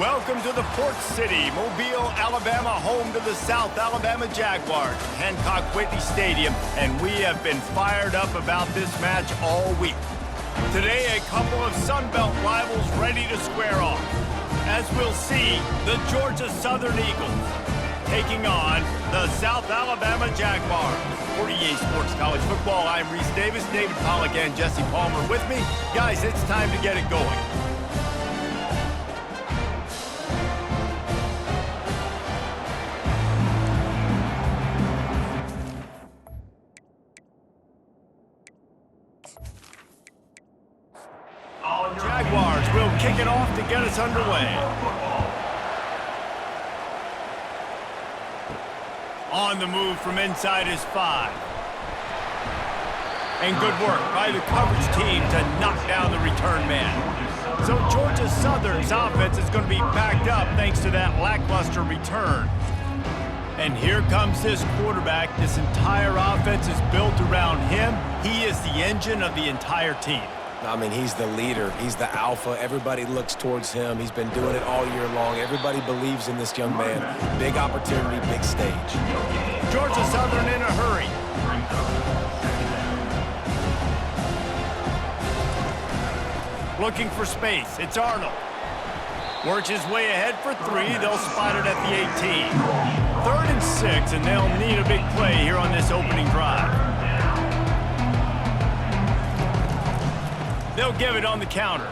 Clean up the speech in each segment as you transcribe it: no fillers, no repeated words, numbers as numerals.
Welcome to the Port City, Mobile, Alabama, home to the South Alabama Jaguars, Hancock Whitney Stadium, and we have been fired up about this match all week. Today, a couple of Sun Belt rivals ready to square off. As we'll see, the Georgia Southern Eagles taking on the South Alabama Jaguars. For EA Sports College Football, I'm Reese Davis, David Pollack, and Jesse Palmer with me. Guys, it's time to get it going. Jaguars will kick it off to get us underway. On the move from inside his 5. And good work by the coverage team to knock down the return man. So Georgia Southern's offense is going to be backed up thanks to that lackluster return. And here comes this quarterback. This entire offense is built around him. He is the engine of the entire team. I mean, he's the leader. He's the alpha. Everybody looks towards him. He's been doing it all year long. Everybody believes in this young man. Big opportunity, big stage. Georgia Southern in a hurry. Looking for space. It's Arnold. Works his way ahead for 3. They'll spot it at the 18. 3rd and 6, and they'll need a big play here on this opening drive. They'll give it on the counter.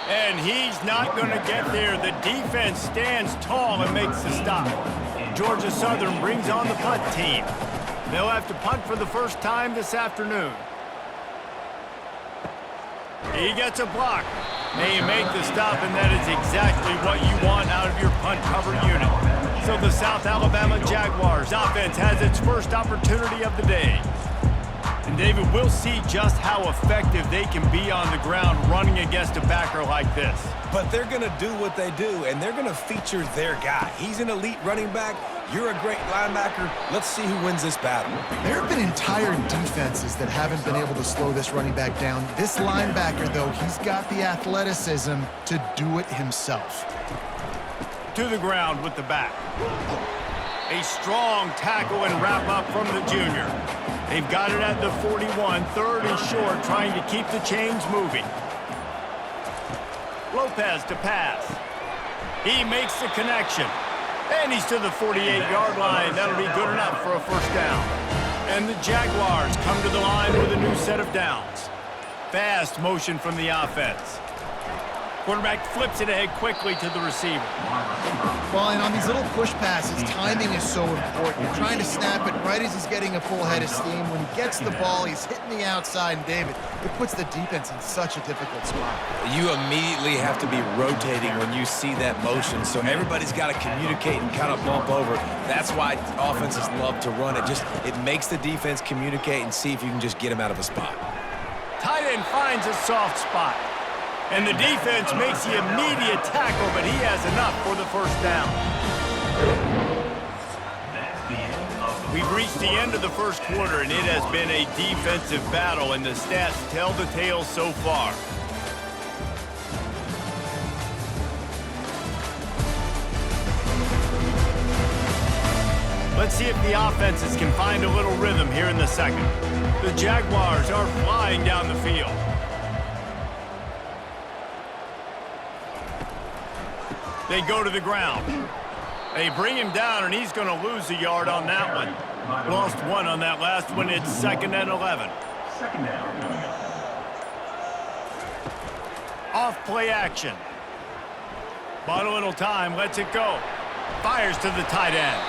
And he's not going to get there. The defense stands tall and makes the stop. Georgia Southern brings on the punt team. They'll have to punt for the first time this afternoon. He gets a block. They make the stop, and that is exactly what you want out of your punt cover unit. So the South Alabama Jaguars offense has its first opportunity of the day. And David, we'll see just how effective they can be on the ground running against a backer like this. But they're going to do what they do, and they're going to feature their guy. He's an elite running back. You're a great linebacker. Let's see who wins this battle. There have been entire defenses that haven't been able to slow this running back down. This linebacker, though, he's got the athleticism to do it himself. To the ground with the back. A strong tackle and wrap up from the junior. They've got it at the 41, 3rd and short, trying to keep the chains moving. Lopez to pass. He makes the connection. And he's to the 48-yard line. That'll be good enough for a first down. And the Jaguars come to the line with a new set of downs. Fast motion from the offense. Quarterback flips it ahead quickly to the receiver. Well, and on these little push passes, timing is so important. You're trying to snap it right as he's getting a full head of steam. When he gets the ball, he's hitting the outside, and David, it puts the defense in such a difficult spot. You immediately have to be rotating when you see that motion, so everybody's got to communicate and kind of bump over. That's why offenses love to run it. It makes the defense communicate and see if you can just get him out of a spot. Tight end finds a soft spot. And the defense makes the immediate tackle, but he has enough for the first down. We've reached the end of the first quarter, and it has been a defensive battle, and the stats tell the tale so far. Let's see if the offenses can find a little rhythm here in the second. The Jaguars are flying down the field. They go to the ground. They bring him down, and he's going to lose a yard on that one. Lost 1 on that last one. It's 2nd and 11. Off play action. Bought a little time. Lets it go. Fires to the tight end.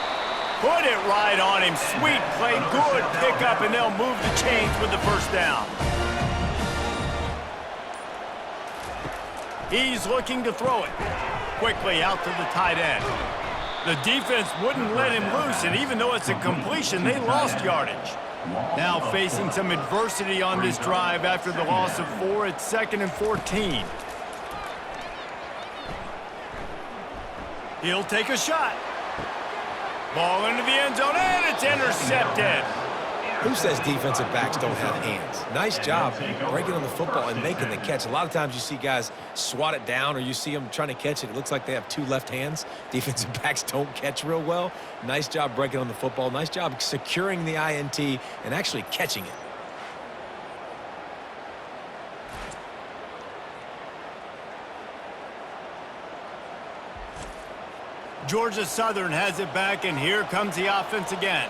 Put it right on him. Sweet play. Good pickup, and they'll move the chains with the first down. He's looking to throw it. Quickly out to the tight end. The defense wouldn't let him loose, and even though it's a completion, they lost yardage. Now facing some adversity on this drive after the loss of 4, it's 2nd and 14. He'll take a shot. Ball into the end zone, and it's intercepted. Who says defensive backs don't have hands? Nice job breaking on the football and making the catch. A lot of times you see guys swat it down or you see them trying to catch it. It looks like they have two left hands. Defensive backs don't catch real well. Nice job breaking on the football. Nice job securing the INT and actually catching it. Georgia Southern has it back, and here comes the offense again.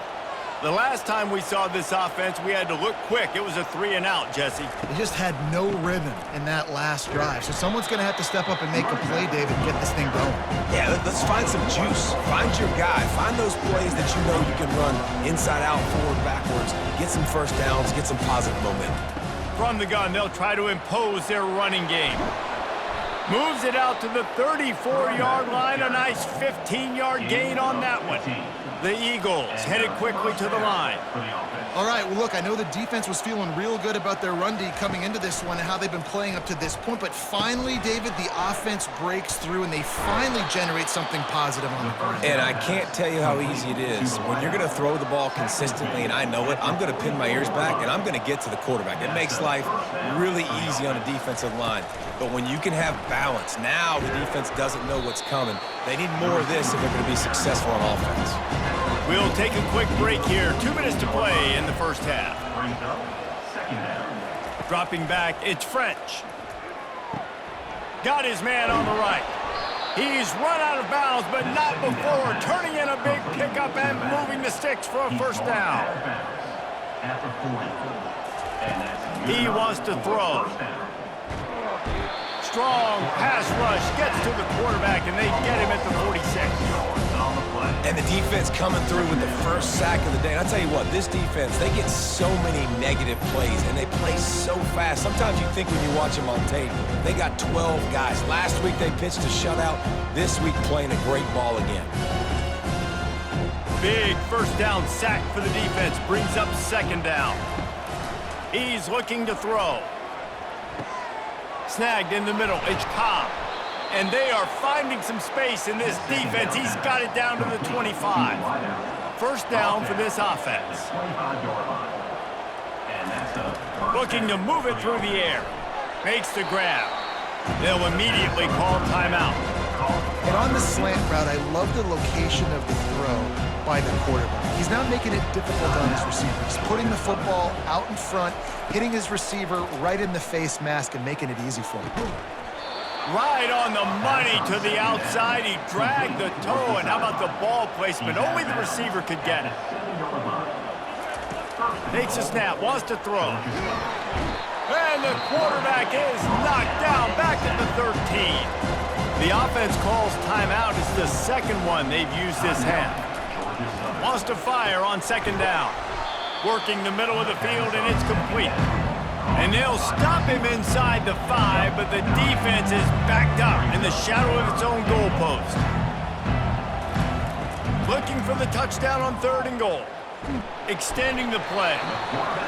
The last time we saw this offense, we had to look quick. It was a 3-and-out, Jesse. They just had no rhythm in that last drive. So someone's going to have to step up and make a play, David, and get this thing going. Yeah, let's find some juice. Find your guy. Find those plays that you know you can run inside out, forward, backwards. Get some first downs. Get some positive momentum. From the gun, they'll try to impose their running game. Moves it out to the 34-yard line. A nice 15-yard gain on that one. The Eagles headed quickly to the line. All right, well, look, I know the defense was feeling real good about their run D coming into this one and how they've been playing up to this point, but finally, David, the offense breaks through and they finally generate something positive on the ground. And I can't tell you how easy it is. When you're going to throw the ball consistently, and I know it, I'm going to pin my ears back, and I'm going to get to the quarterback. It makes life really easy on a defensive line. But when you can have balance, now the defense doesn't know what's coming. They need more of this if they're going to be successful on offense. We'll take a quick break here. 2 minutes to play in the first half. Dropping back, it's French. Got his man on the right. He's run out of bounds, but not before turning in a big pickup and moving the sticks for a first down. He wants to throw. Strong pass rush gets to the quarterback, and they get him at the 46. And the defense coming through with the first sack of the day. And I'll tell you what, this defense, they get so many negative plays, and they play so fast. Sometimes you think when you watch them on tape, they got 12 guys. Last week they pitched a shutout. This week playing a great ball again. Big first down sack for the defense. Brings up second down. He's looking to throw. Snagged in the middle. It's Cobb. And they are finding some space in this defense. He's got it down to the 25. First down for this offense. Looking to move it through the air. Makes the grab. They'll immediately call timeout. And on the slant route, I love the location of the throw by the quarterback. He's not making it difficult on his receiver. He's putting the football out in front, hitting his receiver right in the face mask and making it easy for him. Right on the money to the outside. He dragged the toe, and how about the ball placement? Only the receiver could get it. Takes a snap, wants to throw. And the quarterback is knocked down back at the 13. The offense calls timeout. It's the second one they've used this half. Wants to fire on second down. Working the middle of the field, and it's complete. And they'll stop him inside the 5, but the defense is backed up in the shadow of its own goalpost. Looking for the touchdown on 3rd and goal. Extending the play.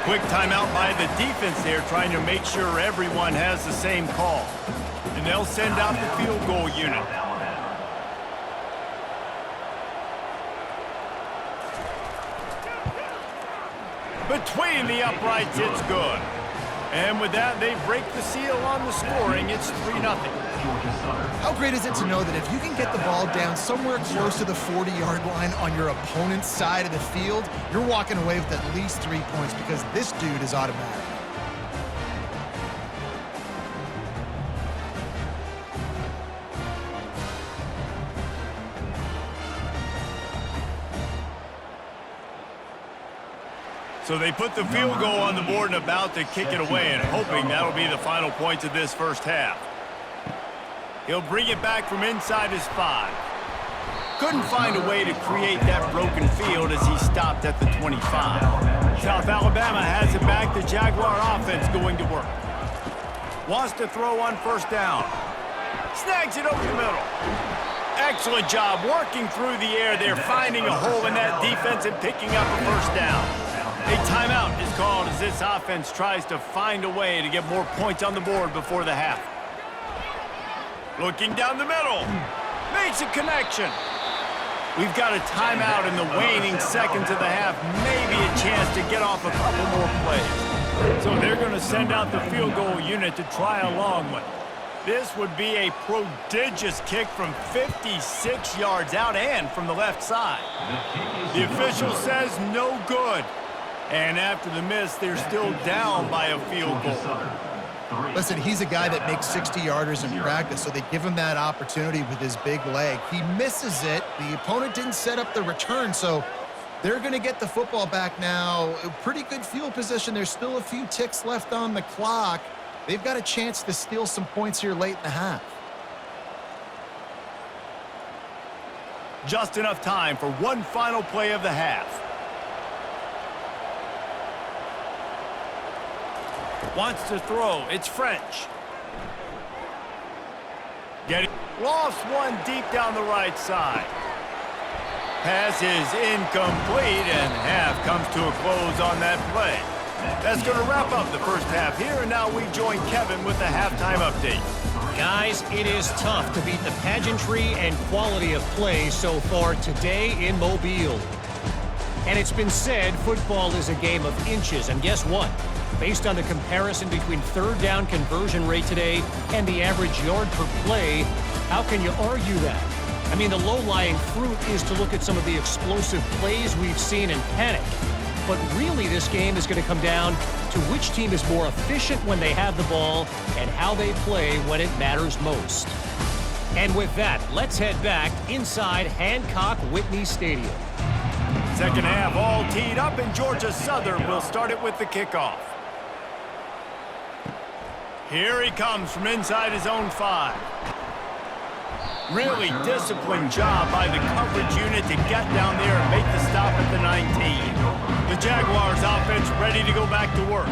Quick timeout by the defense there, trying to make sure everyone has the same call. And they'll send out the field goal unit. Between the uprights, it's good. And with that, they break the seal on the scoring. It's 3-0. How great is it to know that if you can get the ball down somewhere close to the 40-yard line on your opponent's side of the field, you're walking away with at least 3 points because this dude is automatic. So they put the field goal on the board and about to kick it away, and hoping that'll be the final points of this first half. He'll bring it back from inside his 5. Couldn't find a way to create that broken field as he stopped at the 25. South Alabama has it back. The Jaguar offense going to work. Wants to throw on first down. Snags it over the middle. Excellent job working through the air there, finding a hole in that defense and picking up a first down. A timeout is called as this offense tries to find a way to get more points on the board before the half. Looking down the middle. Makes a connection. We've got a timeout in the waning seconds of the half. Maybe a chance to get off a couple more plays. So they're going to send out the field goal unit to try a long one. This would be a prodigious kick from 56 yards out and from the left side. The official says no good. And after the miss, they're still down by a field goal. Listen, he's a guy that makes 60-yarders in practice, so they give him that opportunity with his big leg. He misses it. The opponent didn't set up the return, so they're going to get the football back now. A pretty good field position. There's still a few ticks left on the clock. They've got a chance to steal some points here late in the half. Just enough time for one final play of the half. Wants to throw. It's French. Getting lost one deep down the right side. Pass is incomplete, and half comes to a close on that play. That's going to wrap up the first half here, and now we join Kevin with the halftime update. Guys, it is tough to beat the pageantry and quality of play so far today in Mobile. And it's been said football is a game of inches, and guess what? Based on the comparison between third down conversion rate today and the average yard per play, how can you argue that? I mean, the low-lying fruit is to look at some of the explosive plays we've seen and panic. But really, this game is going to come down to which team is more efficient when they have the ball and how they play when it matters most. And with that, let's head back inside Hancock-Whitney Stadium. Second half all teed up, and Georgia Southern will start it with the kickoff. Here he comes from inside his own 5. Really disciplined job by the coverage unit to get down there and make the stop at the 19. The Jaguars offense ready to go back to work.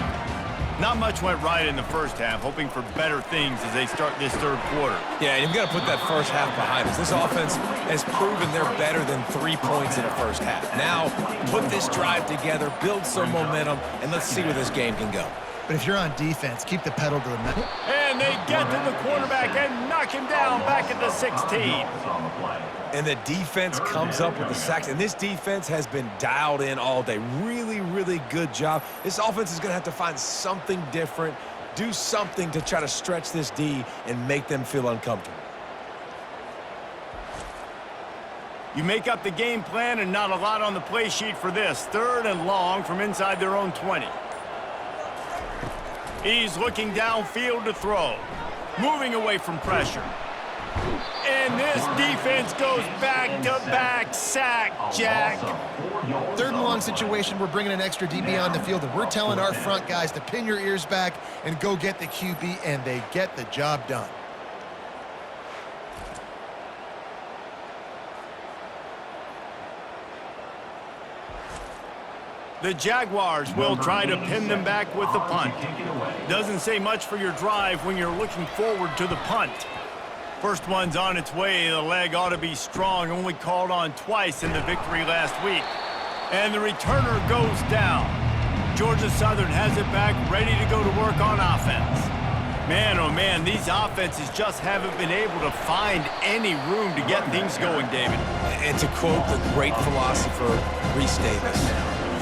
Not much went right in the first half, hoping for better things as they start this third quarter. Yeah, and you've got to put that first half behind us. This offense has proven they're better than 3 points in the first half. Now, put this drive together, build some momentum, and let's see where this game can go. But if you're on defense, keep the pedal to the metal. And they get to the quarterback and knock him down back at the 16. And the defense comes up with the sacks. And this defense has been dialed in all day. Really, really good job. This offense is going to have to find something different, do something to try to stretch this D and make them feel uncomfortable. You make up the game plan and not a lot on the play sheet for this. Third and long from inside their own 20. He's looking downfield to throw. Moving away from pressure. And this defense goes back-to-back sack, Jack. Third and long situation, we're bringing an extra DB on the field, and we're telling our front guys to pin your ears back and go get the QB, and they get the job done. The Jaguars will try to pin them back with the punt. Doesn't say much for your drive when you're looking forward to the punt. First one's on its way. The leg ought to be strong. Only called on twice in the victory last week. And the returner goes down. Georgia Southern has it back, ready to go to work on offense. Man, oh man, these offenses just haven't been able to find any room to get things going, David. And to quote the great philosopher, Reese Davis,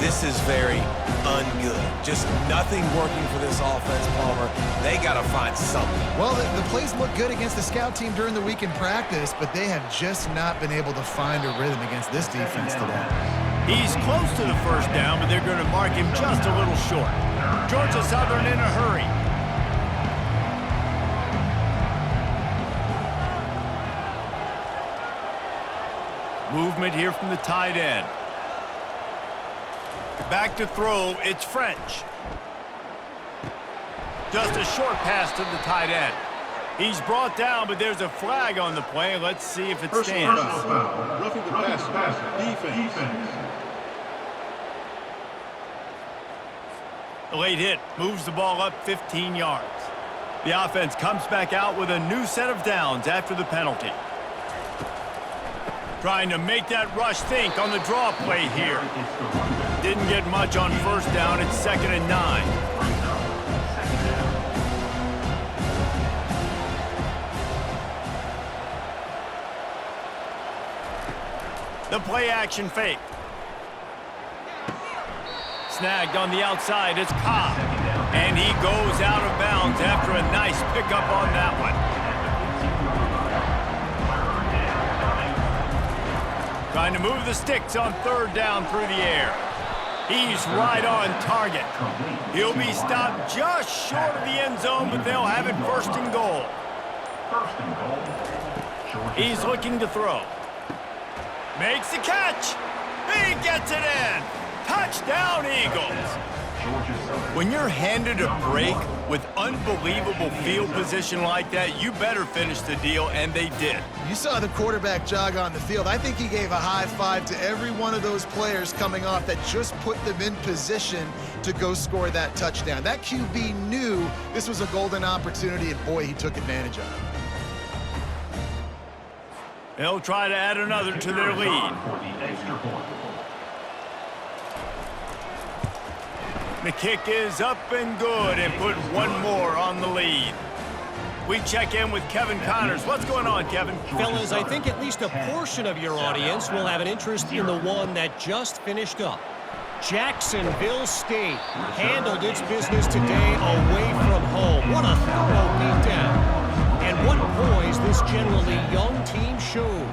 this is very ungood. Just nothing working for this offense, Palmer. They got to find something. Well, the plays look good against the scout team during the week in practice, but they have just not been able to find a rhythm against this defense today. He's close to the first down, but they're going to mark him just a little short. Georgia Southern in a hurry. Movement here from the tight end. Back to throw, it's French. Just a short pass to the tight end. He's brought down, but there's a flag on the play. Let's see if it stands. Roughing the pass, defense. The late hit moves the ball up 15 yards. The offense comes back out with a new set of downs after the penalty. Trying to make that rush think on the draw play here. Didn't get much on first down. It's 2nd and 9. The play action fake. Snagged on the outside, it's Cobb. And he goes out of bounds after a nice pickup on that one. Trying to move the sticks on third down through the air. He's right on target. He'll be stopped just short of the end zone, but they'll have it first and goal. He's looking to throw. Makes the catch. He gets it in. Touchdown, Eagles. When you're handed a break with unbelievable field position like that, you better finish the deal, and they did. You saw the quarterback jog on the field. I think he gave a high five to every one of those players coming off that just put them in position to go score that touchdown. That QB knew this was a golden opportunity, and boy, he took advantage of it. They'll try to add another to their lead. The kick is up and good and put one more on the lead. We check in with Kevin Connors. What's going on, Kevin? Fellas, I think at least a portion of your audience will have an interest in the one that just finished up. Jacksonville State handled its business today away from home. What a thorough beatdown. And what poise this generally young team showed.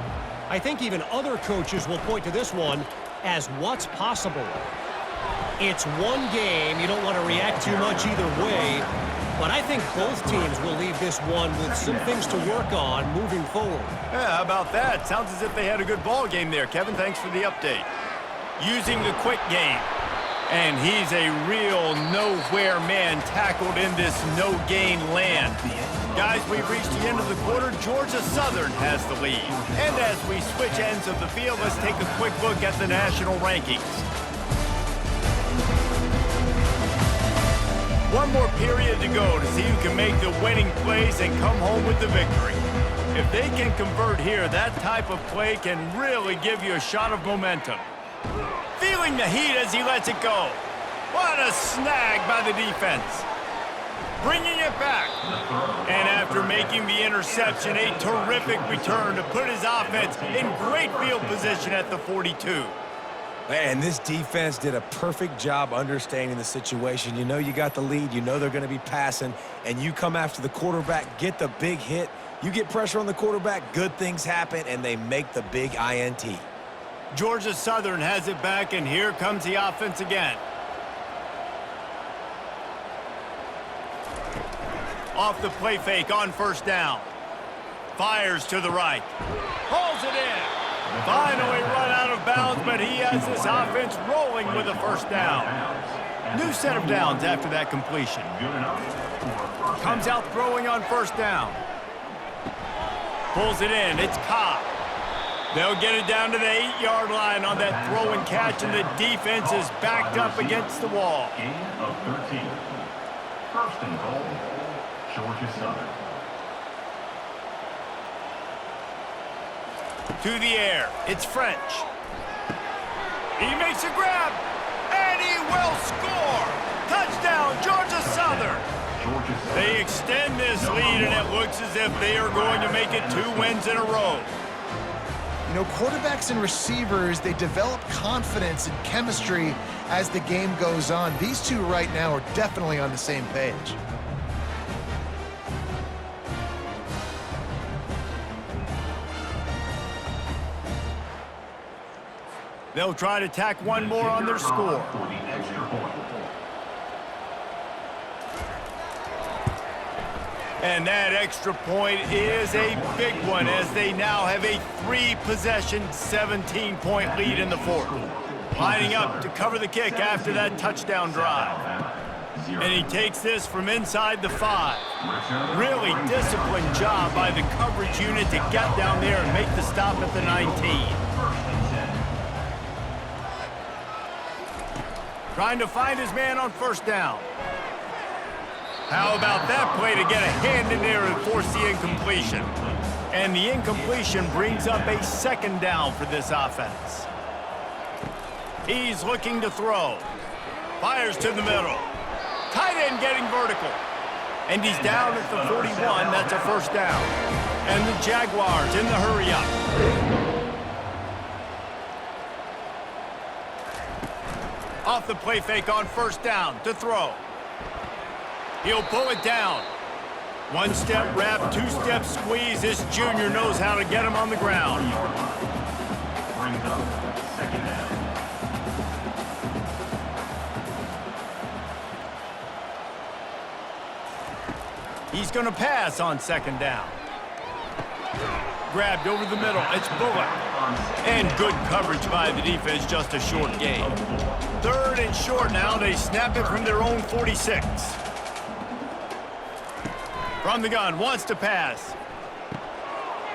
I think even other coaches will point to this one as what's possible. It's one game. You don't want to react too much either way. But I think both teams will leave this one with some things to work on moving forward. Yeah, how about that? Sounds as if they had a good ball game there, Kevin. Thanks for the update. Using the quick game. And he's a real nowhere man tackled in this no-gain land. Guys, we've reached the end of the quarter. Georgia Southern has the lead. And as we switch ends of the field, let's take a quick look at the national rankings. One more period to go to see who can make the winning plays and come home with the victory. If they can convert here, that type of play can really give you a shot of momentum. Feeling the heat as he lets it go. What a snag by the defense. Bringing it back. And after making the interception, a terrific return to put his offense in great field position at the 42. And this defense did a perfect job understanding the situation. You know you got the lead. You know they're going to be passing. And you come after the quarterback, get the big hit. You get pressure on the quarterback, good things happen, and they make the big INT. Georgia Southern has it back, and here comes the offense again. Off the play fake on first down. Fires to the right. Hauls it in. Finally run out of bounds, but he has this offense rolling with a first down. New set of downs after that completion. Comes out throwing on first down. Pulls it in. It's Cobb. They'll get it down to the 8-yard line on that throw and catch, and the defense is backed up against the wall. Gain of 13. First and goal, Georgia Southern. To the air. It's French. He makes a grab, and he will score. Touchdown, Georgia Southern. They extend this lead, and it looks as if they are going to make it 2 wins in a row. You know, quarterbacks and receivers, they develop confidence and chemistry as the game goes on. These two right now are definitely on the same page. They'll try to tack one more on their score. And that extra point is a big one as they now have a 3-possession, 17-point lead in the fourth. Lining up to cover the kick after that touchdown drive. And he takes this from inside the 5. Really disciplined job by the coverage unit to get down there and make the stop at the 19. Trying to find his man on first down. How about that play to get a hand in there and force the incompletion? And the incompletion brings up a second down for this offense. He's looking to throw. Fires to the middle. Tight end getting vertical. And he's down at the 41. That's a first down. And the Jaguars in the hurry up. off the play fake on first down to throw. He'll pull it down. One-step wrap, two-step squeeze. This junior knows how to get him on the ground. Brings up second down. He's going to pass on second down. Grabbed over the middle. It's Bullock. And good coverage by the defense, just a short gain. Third and short now. They snap it from their own 46. From the gun, wants to pass.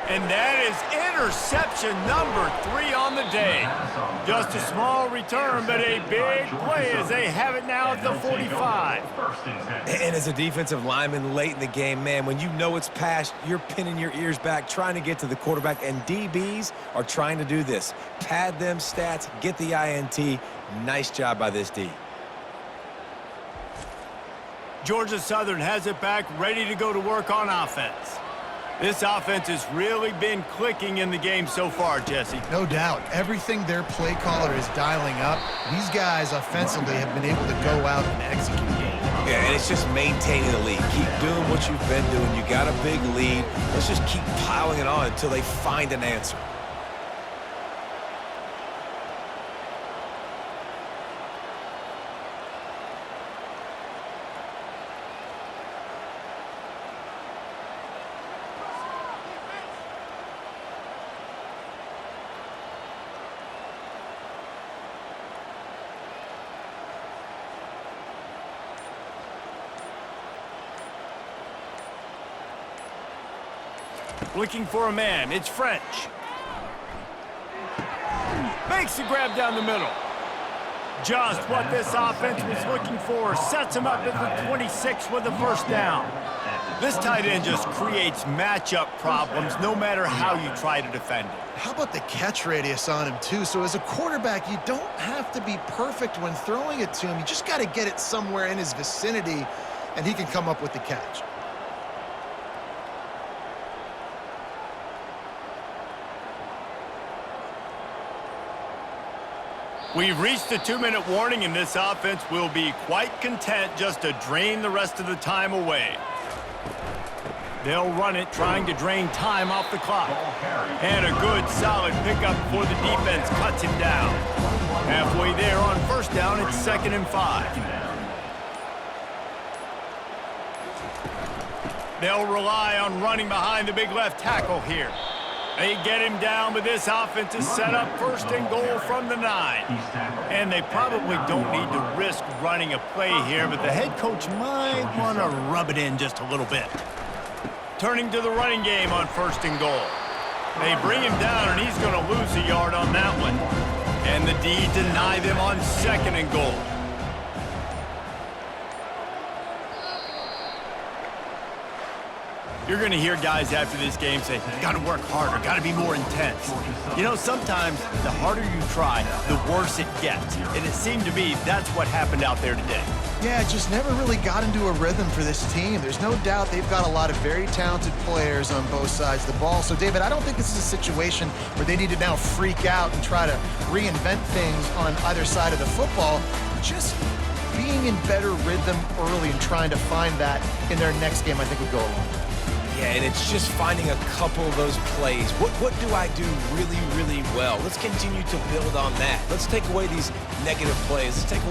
And that is interception number 3 on the day. Just a small return, but a big play as they have it now at the 45. And as a defensive lineman late in the game, man, when you know it's passed, you're pinning your ears back, trying to get to the quarterback, and DBs are trying to do this. Pad them stats, get the INT. Nice job by this D. Georgia Southern has it back, ready to go to work on offense. This offense has really been clicking in the game so far, Jesse. No doubt. Everything their play caller is dialing up, these guys offensively have been able to go out and execute. Yeah, and it's just maintaining the lead. Keep doing what you've been doing. You got a big lead. Let's just keep piling it on until they find an answer. Looking for a man. It's French. Makes the grab down the middle. Just what this offense was looking for. Sets him up at the 26 with a first down. This tight end just creates matchup problems no matter how you try to defend it. How about the catch radius on him, too? So as a quarterback, you don't have to be perfect when throwing it to him. You just got to get it somewhere in his vicinity, and he can come up with the catch. We've reached the 2-minute warning, and this offense will be quite content just to drain the rest of the time away. They'll run it, trying to drain time off the clock. And a good, solid pickup before the defense cuts him down. Halfway there on first down, it's 2nd and 5. They'll rely on running behind the big left tackle here. They get him down, but this offense is set up 1st and goal from the 9. And they probably don't need to risk running a play here, but the head coach might want to rub it in just a little bit. Turning to the running game on 1st and goal. They bring him down, and he's going to lose a yard on that one. And the D deny them on 2nd and goal. You're going to hear guys after this game say, got to work harder, got to be more intense. You know, sometimes the harder you try, the worse it gets. And it seemed to me that's what happened out there today. Yeah, it just never really got into a rhythm for this team. There's no doubt they've got a lot of very talented players on both sides of the ball. So, David, I don't think this is a situation where they need to now freak out and try to reinvent things on either side of the football. Just being in better rhythm early and trying to find that in their next game, I think would go a long way. Yeah, and it's just finding a couple of those plays. What do I do really, really well? Let's continue to build on that. Let's take away these negative plays. Let's take away